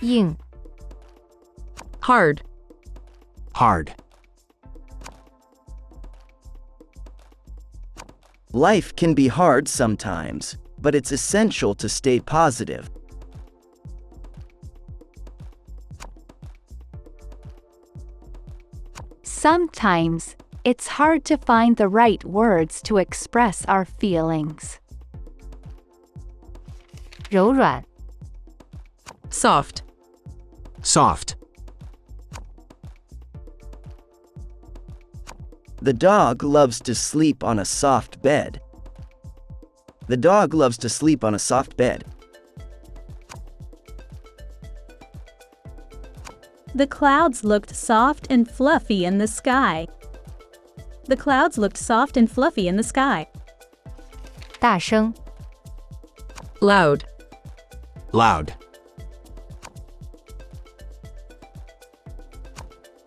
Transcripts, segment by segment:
硬 hard, hard. Life can be hard sometimes, but it's essential to stay positive. Sometimes, it's hard to find the right words to express our feelings. 柔软 soft, Soft. The dog loves to sleep on a soft bed. The dog loves to sleep on a soft bed. The clouds looked soft and fluffy in the sky. The clouds looked soft and fluffy in the sky. 大声 loud, Loud.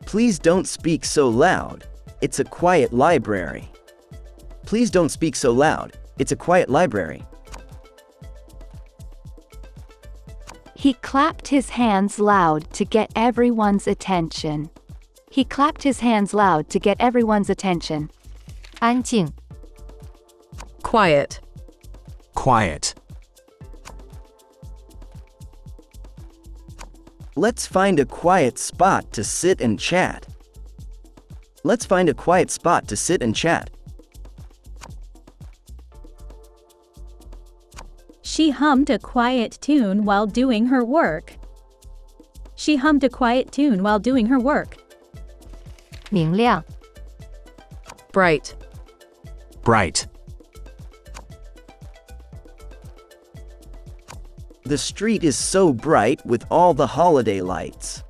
Please don't speak so loud. It's a quiet library. Please don't speak so loud. It's a quiet library. He clapped his hands loud to get everyone's attention. He clapped his hands loud to get everyone's attention. 安静 quiet, Quiet. Let's find a quiet spot to sit and chat. Let's find a quiet spot to sit and chat. She hummed a quiet tune while doing her work. She hummed a quiet tune while doing her work. 明亮 bright, Bright. The street is so bright with all the holiday lights.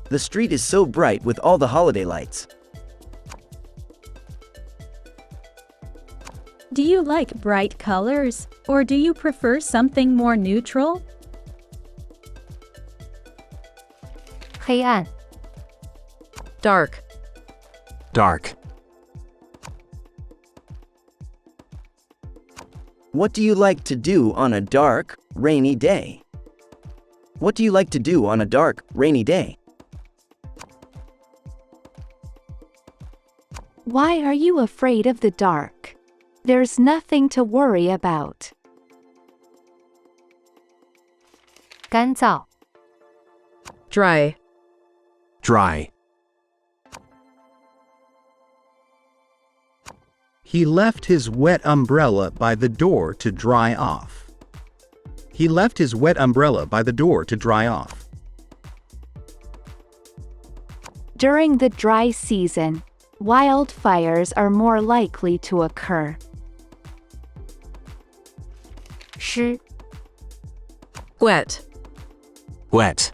The street is so bright with all the holiday lights. Do you like bright colors, or do you prefer something more neutral? 黑暗 dark, Dark. What do you like to do on a dark, rainy day? What do you like to do on a dark, rainy day? Why are you afraid of the dark? There's nothing to worry about. 干燥 dry, Dry. He left his wet umbrella by the door to dry off. He left his wet umbrella by the door to dry off. During the dry season, wildfires are more likely to occur. 湿 wet, Wet.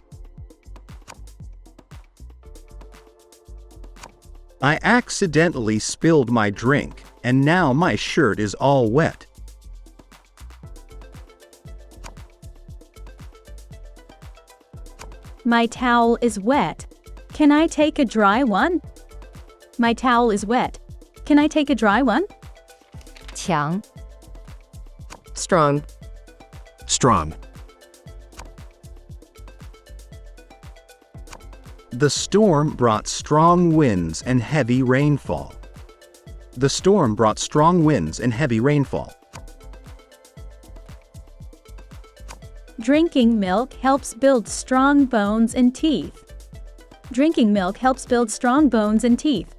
I accidentally spilled my drink, and now my shirt is all wet. My towel is wet. Can I take a dry one? My towel is wet. Can I take a dry one? 强 strong, Strong. The storm brought strong winds and heavy rainfall. The storm brought strong winds and heavy rainfall. Drinking milk helps build strong bones and teeth. Drinking milk helps build strong bones and teeth.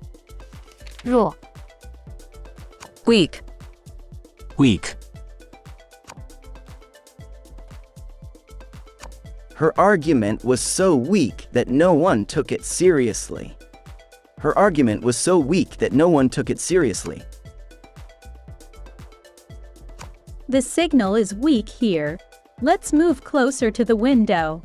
弱 weak, Weak. Her argument was so weak that no one took it seriously. Her argument was so weak that no one took it seriously. The signal is weak here. Let's move closer to the window.